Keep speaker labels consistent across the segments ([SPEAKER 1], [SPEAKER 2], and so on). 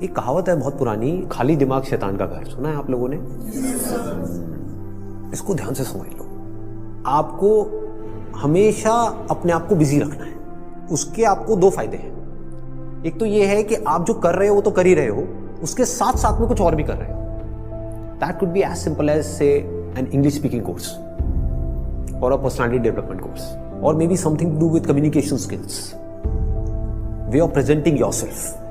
[SPEAKER 1] एक कहावत है बहुत पुरानी, खाली दिमाग शैतान का घर। सुना है आप लोगों ने? इसको ध्यान से समझ लो। आपको हमेशा अपने आप को बिजी रखना है। उसके आपको दो फायदे हैं। एक तो ये है कि आप जो कर रहे हो वो तो कर ही रहे हो, उसके साथ साथ में कुछ और भी कर रहे हो। That could be as simple as say an English speaking course और अ पर्सनालिटी डेवलपमेंट कोर्स, और may be something to do with communication skills, way of presenting yourself.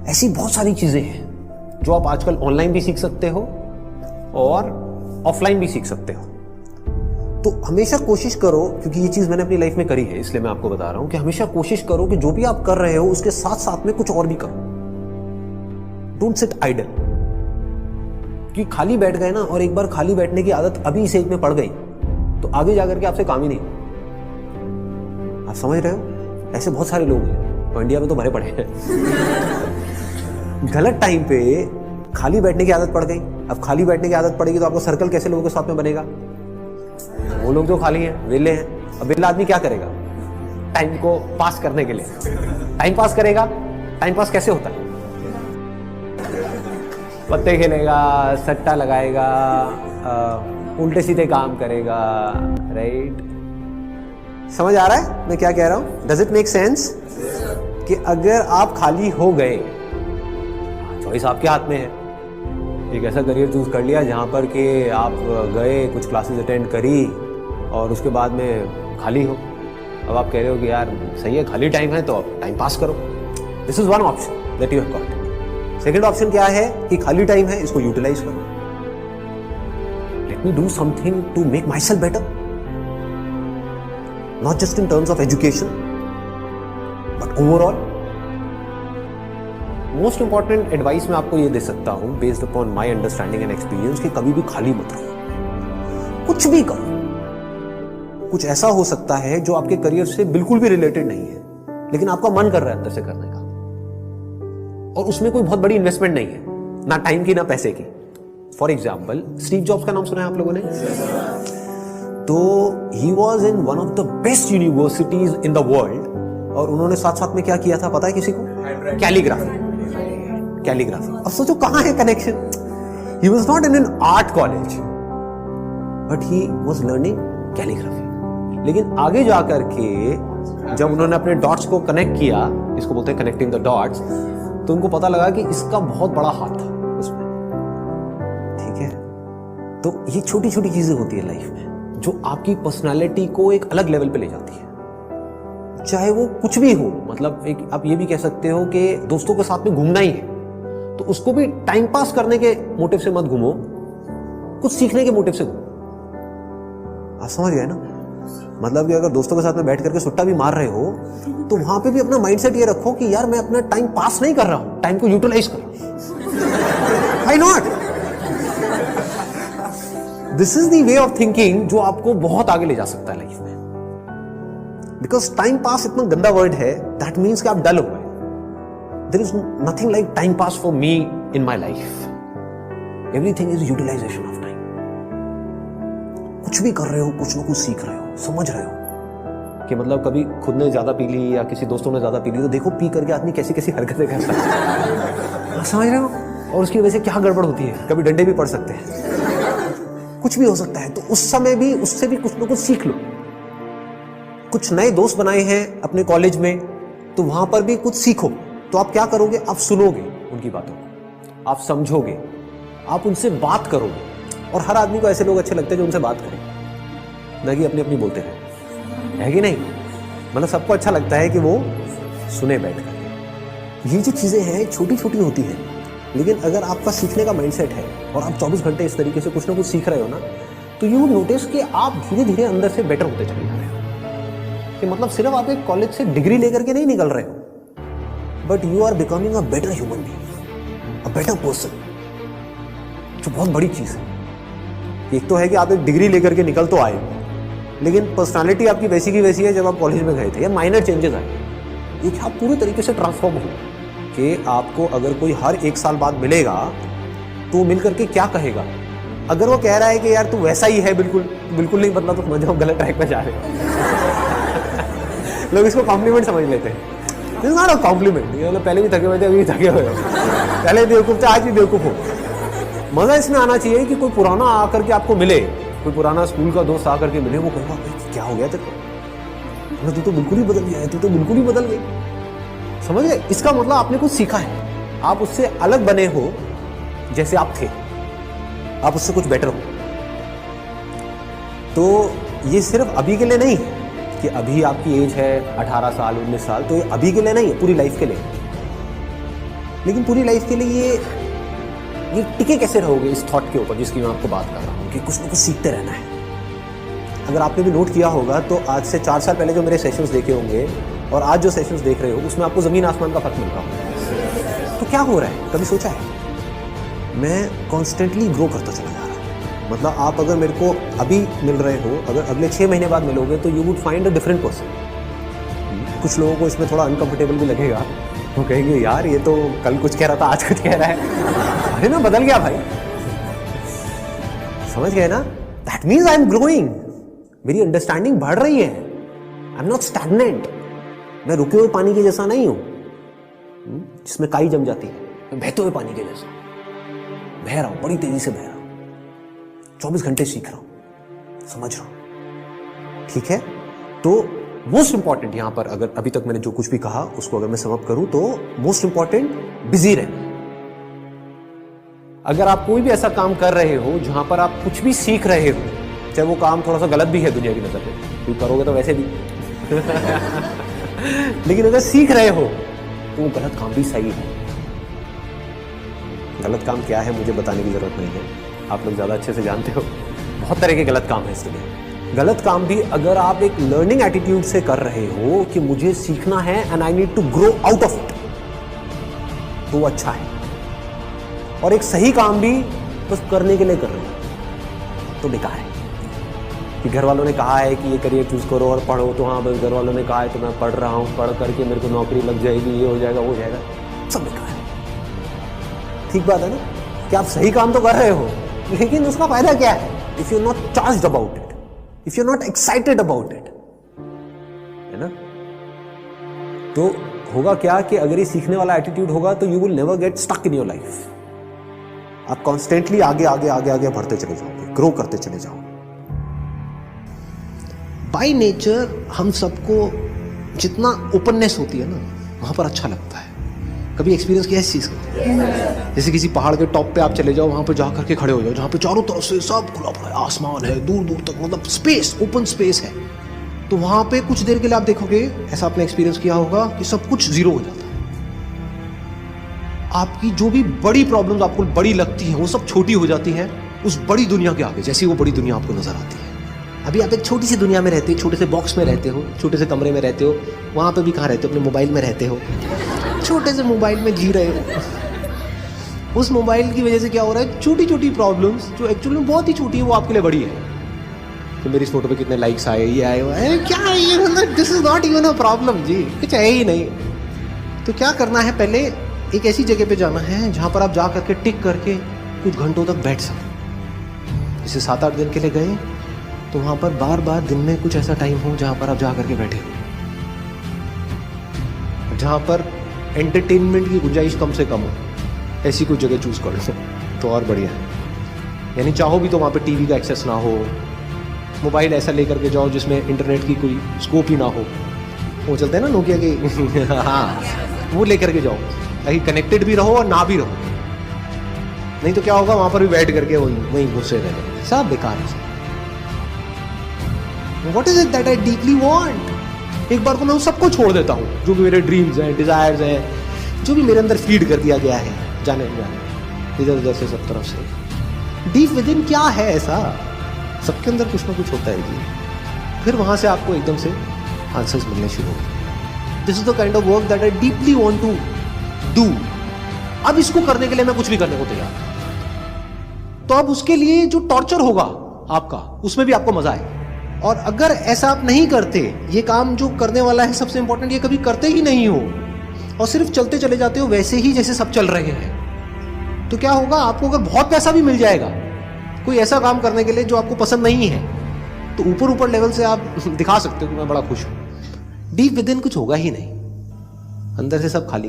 [SPEAKER 1] ऐसी बहुत सारी चीजें हैं जो आप आजकल ऑनलाइन भी सीख सकते हो और ऑफलाइन भी सीख सकते हो। तो हमेशा कोशिश करो, क्योंकि ये चीज मैंने अपनी लाइफ में करी है इसलिए मैं आपको बता रहा हूं कि हमेशा कोशिश करो कि जो भी आप कर रहे हो उसके साथ साथ में कुछ और भी करो। Don't sit idle. कि खाली बैठ गए ना, और एक बार खाली बैठने की आदत अभी इस एज में पड़ गई तो आगे जाकर के आपसे काम ही नहीं। आप समझ रहे हो? ऐसे बहुत सारे लोग हैं और इंडिया में तो भरे पड़े हैं। गलत टाइम पे खाली बैठने की आदत पड़ गई। अब खाली बैठने की आदत पड़ेगी तो आपको सर्कल कैसे लोगों के साथ में बनेगा? वो लोग जो खाली हैं, वेले हैं। अब वेला आदमी क्या करेगा टाइम को पास करने के लिए? टाइम पास करेगा। टाइम पास कैसे होता है? पत्ते खेलेगा, सट्टा लगाएगा, उल्टे सीधे काम करेगा। राइट? समझ आ रहा है मैं क्या कह रहा हूं? Does it make sense? कि अगर आप खाली हो गए, चॉइस आपके हाथ में है। एक ऐसा करियर चूज कर लिया जहां पर कि आप गए, कुछ क्लासेस अटेंड करी और उसके बाद में खाली हो। अब आप कह रहे हो कि यार सही है, खाली टाइम है तो अब टाइम पास करो। This is one option that you have got. Second option क्या है कि खाली टाइम है, इसको यूटिलाइज करो। Let me do something to make myself better, not just in terms of education but overall. Most important advice मैं आपको ये दे सकता हूं based upon my understanding and experience, कि कभी भी खाली मत रहो, कुछ भी करो। कुछ ऐसा हो सकता है जो आपके करियर से बिल्कुल भी रिलेटेड नहीं है, लेकिन आपका मन कर रहा है अंदर से करने का, और उसमें कोई बहुत बड़ी इन्वेस्टमेंट नहीं है, ना टाइम की ना पैसे की। फॉर एग्जाम्पल, स्टीव जॉब्स का नाम सुना है आप लोगों ने? तो he was in one of the best universities in the world, और उन्होंने साथ साथ में क्या किया था पता है किसी को? कैलीग्राफी। कैलीग्राफी। अब सोचो कहां है connection? He was not in an art college but he was learning calligraphy. लेकिन आगे जाकर के जब उन्होंने अपने डॉट्स को कनेक्ट किया, इसको बोलते हैं कनेक्टिंग द डॉट्स, तो उनको पता लगा कि इसका बहुत बड़ा हाथ था उसमें। ठीक है? तो ये छोटी छोटी चीजें होती है लाइफ में जो आपकी पर्सनालिटी को एक अलग लेवल पे ले जाती है। चाहे वो कुछ भी हो, मतलब एक आप ये भी कह सकते हो कि दोस्तों के साथ में घूमना ही है तो उसको भी टाइम पास करने के मोटिव से मत घूमो, कुछ सीखने के मोटिव से घूमो। आप समझ गए ना? मतलब कि अगर दोस्तों के साथ में बैठ करके सुट्टा भी मार रहे हो तो वहां पे भी अपना माइंडसेट ये रखो कि यार मैं अपना टाइम पास नहीं कर रहा हूं, टाइम को यूटिलाइज कर रहा हूं। Why not? This is the way of thinking जो आपको बहुत आगे ले जा सकता है लाइफ में। बिकॉज टाइम पास इतना गंदा वर्ड है, दैट मीन्स कि आप डल हो गए। There is nothing like time pass for me in my life. Everything is utilisation of time. कुछ भी कर रहे हो, कुछ ना कुछ सीख रहे हो, समझ रहे हो कि मतलब कभी खुद ने ज्यादा पी ली या किसी दोस्तों ने ज्यादा पी ली तो देखो पी करके आदमी कैसी कैसी हरकतें करता है। समझ रहे हो? और उसकी वजह से क्या गड़बड़ होती है, कभी डंडे भी पड़ सकते हैं, कुछ भी हो सकता है। तो उस समय भी उससे भी कुछ ना कुछ सीख लो। कुछ नए दोस्त बनाए हैं अपने कॉलेज में तो वहां पर भी कुछ सीखो। तो आप क्या करोगे? आप सुनोगे उनकी बातों को, आप समझोगे, आप उनसे बात करोगे। और हर आदमी को ऐसे लोग अच्छे लगते हैं जो उनसे बात करें, ना कि अपनी अपनी बोलते हैं, है कि नहीं? मतलब सबको अच्छा लगता है कि वो सुने बैठ कर। ये जो चीजें हैं छोटी छोटी होती हैं, लेकिन अगर आपका सीखने का माइंडसेट है और आप 24 घंटे इस तरीके से कुछ ना कुछ सीख रहे हो ना, तो यू विल नोटिस कि आप धीरे धीरे अंदर से बेटर होते चले जा रहे हो। कि मतलब सिर्फ आप एक कॉलेज से डिग्री लेकर के नहीं निकल रहे हो, but you are becoming a better human being, a better person, जो बहुत बड़ी चीज है। एक तो है कि आप एक डिग्री लेकर के निकल तो आए, लेकिन पर्सनालिटी आपकी वैसी की वैसी है जब आप कॉलेज में गए थे, या माइनर चेंजेस आए। ये आप पूरे तरीके से ट्रांसफॉर्म हो कि आपको अगर कोई हर 1 साल बाद मिलेगा तो मिल करके क्या कहेगा? अगर वो कह रहा है कि यार तू वैसा ही है, बिल्कुल बिल्कुल नहीं बदला, तो समझ जाओ गलत ट्रैक पे जा रहे हैं। लोग इसको कॉम्प्लीमेंट समझ लेते हैं। It's not a compliment. ये मतलब पहले भी थके हुए थे, अभी भी थके हुए हो, पहले बेवकूफ थे, आज भी बेवकूफ हो। मजा इसमें आना चाहिए कि कोई पुराना आकर के आपको मिले, कोई पुराना स्कूल का दोस्त आकर के मिले, वो कहेगा क्या हो गया तेरे को, तू तो बिल्कुल ही बदल गया है, तू तो बिल्कुल ही बदल गई। समझ गए? इसका मतलब आपने कुछ सीखा है, आप उससे अलग बने हो जैसे आप थे, आप उससे कुछ बेटर हो। तो ये सिर्फ अभी के लिए नहीं है कि अभी आपकी एज है 18 साल 19 साल, तो ये अभी के लिए नहीं है, पूरी लाइफ के लिए। लेकिन पूरी लाइफ के लिए ये टिके कैसे रहोगे इस थॉट के ऊपर जिसकी मैं आपको बात कर रहा हूँ कि कुछ ना कुछ सीखते रहना है। अगर आपने भी नोट किया होगा तो आज से 4 साल पहले जो मेरे सेशंस देखे होंगे और आज जो सेशंस देख रहे हो उसमें आपको जमीन आसमान का फर्क मिलता होगा। तो क्या हो रहा है, कभी सोचा है? मैं कॉन्स्टेंटली ग्रो करता चला जा रहा हूँ। मतलब आप अगर मेरे को अभी मिल रहे हो, अगर अगले 6 महीने बाद मिलोगे तो you would find a different person. कुछ लोगों को इसमें थोड़ा अनकंफर्टेबल भी लगेगा, वो कहेंगे यार ये तो कल कुछ कह रहा था आज कुछ कह रहा है। अरे मैं बदल गया भाई, समझ गए ना? That means I am growing, मेरी अंडरस्टैंडिंग बढ़ रही है। आई एम नॉट स्टैग्नेंट, मैं रुके हुए पानी के जैसा नहीं हूं जिसमें काई जम जाती है। मैं बहते हुए पानी के जैसा बह रहा हूं, बड़ी तेजी से बह रहा हूं, 24 घंटे सीख रहा हूं, समझ रहा हूं। ठीक है? तो मोस्ट इंपॉर्टेंट यहां पर, अगर अभी तक मैंने जो कुछ भी कहा उसको अगर मैं समअप करूं तो मोस्ट इंपॉर्टेंट बिजी रहना। अगर आप कोई भी ऐसा काम कर रहे हो जहां पर आप कुछ भी सीख रहे हो, चाहे वो काम थोड़ा सा गलत भी है दुनिया की नजर में, तो करोगे तो वैसे भी लेकिन अगर सीख रहे हो तो वो गलत काम भी सही है। गलत काम क्या है मुझे बताने की जरूरत नहीं है, आप लोग ज्यादा अच्छे से जानते हो। बहुत तरह के गलत काम है इस दुनिया। गलत काम भी अगर आप एक लर्निंग एटीट्यूड से कर रहे हो कि मुझे सीखना है and I need to grow out of it, तो वो अच्छा है। और एक सही काम भी बस करने के लिए कर रहे हो तो बेकार है। कि घर वालों ने कहा है कि ये करियर चूज करो और पढ़ो, तो हाँ बस घर वालों ने कहा है तो मैं पढ़ रहा हूँ, पढ़ करके मेरे को नौकरी लग जाएगी, ये हो जाएगा वो हो जाएगा, सब बेकार है। ठीक बात है ना कि आप सही काम तो कर रहे हो लेकिन उसका फायदा क्या है if you not charged about it, if you not excited about it, है ना? तो होगा क्या कि अगर ये सीखने वाला एटीट्यूड होगा तो you will never get stuck in your life. आप कॉन्स्टेंटली आगे आगे आगे आगे बढ़ते चले जाओगे, ग्रो करते चले जाओगे। बाय नेचर हम सबको जितना ओपननेस होती है ना वहां पर अच्छा लगता है। कभी एक्सपीरियंस किया इस चीज का? जैसे किसी पहाड़ के टॉप पे आप चले जाओ, वहां पे जा करके खड़े हो जाओ जहां पे चारों तरफ से सब खुला पड़ा है, आसमान है दूर दूर तक, मतलब स्पेस, ओपन स्पेस है। तो वहां पे कुछ देर के लिए आप देखोगे, ऐसा आपने एक्सपीरियंस किया होगा कि सब कुछ जीरो हो जाता है। आपकी जो भी बड़ी प्रॉब्लम्स आपको बड़ी लगती हैं वो सब छोटी हो जाती हैं उस बड़ी दुनिया के आगे, जैसी वो बड़ी दुनिया आपको नजर आती है। अभी आप एक छोटी सी दुनिया में रहते हो, छोटे से बॉक्स में रहते हो, छोटे से कमरे में रहते हो, वहां पे भी कहाँ रहते हो? अपने मोबाइल में रहते हो, छोटे से मोबाइल में जी रहे हो। उस मोबाइल की वजह से क्या हो रहा है, छोटी छोटी प्रॉब्लम्स जो एक्चुअली में बहुत ही छोटी है वो आपके लिए बड़ी है। तो मेरी इस फोटो पे कितने लाइक्स आए, ये आए, वो आए, क्या है ये, मतलब this is not even a problem जी, कुछ है ही नहीं। तो क्या करना है, पहले एक ऐसी जगह पे जाना है जहां पर आप जा करके टिक करके कुछ घंटों तक बैठ सकें। जैसे 7-8 दिन के लिए गए तो वहां पर बार बार दिन में कुछ ऐसा टाइम हो जहां पर आप जा करके बैठे हो, जहां पर एंटरटेनमेंट की गुंजाइश कम से कम हो, ऐसी कोई जगह चूज कर लो तो और बढ़िया है। यानी चाहो भी तो वहां पे टीवी का एक्सेस ना हो, मोबाइल ऐसा लेकर के जाओ जिसमें इंटरनेट की कोई स्कोप ही ना हो, वो चलते हैं ना नोकिया के हाँ, वो लेकर के जाओ ताकि कनेक्टेड भी रहो और ना भी रहो। नहीं तो क्या होगा, वहां पर भी बैठ करके वहीं घुसे रहे, सब बेकार है। What is it that I deeply want? एक बार को मैं उन सबको छोड़ देता हूँ जो भी मेरे ड्रीम्स हैं, डिजायर्स हैं, जो भी मेरे अंदर फीड कर दिया गया है जाने इधर उधर से सब तरफ से। डीप विद इन क्या है ऐसा, सबके अंदर कुछ ना कुछ होता है जी। फिर वहां से आपको एकदम से आंसर्स मिलने शुरू होंगे। This is the kind of work that I deeply want to do. अब इसको करने के लिए मैं कुछ भी करने को तैयार। तो अब उसके लिए जो टॉर्चर होगा आपका, उसमें भी आपको मजा आए। और अगर ऐसा आप नहीं करते, ये काम जो करने वाला है सबसे इंपॉर्टेंट, ये कभी करते ही नहीं हो और सिर्फ चलते चले जाते हो वैसे ही जैसे सब चल रहे हैं, तो क्या होगा, आपको अगर बहुत पैसा भी मिल जाएगा कोई ऐसा काम करने के लिए जो आपको पसंद नहीं है, तो ऊपर ऊपर लेवल से आप दिखा सकते हो कि मैं बड़ा खुश हूं, डीप विद इन कुछ होगा ही नहीं। अंदर से सब खाली कर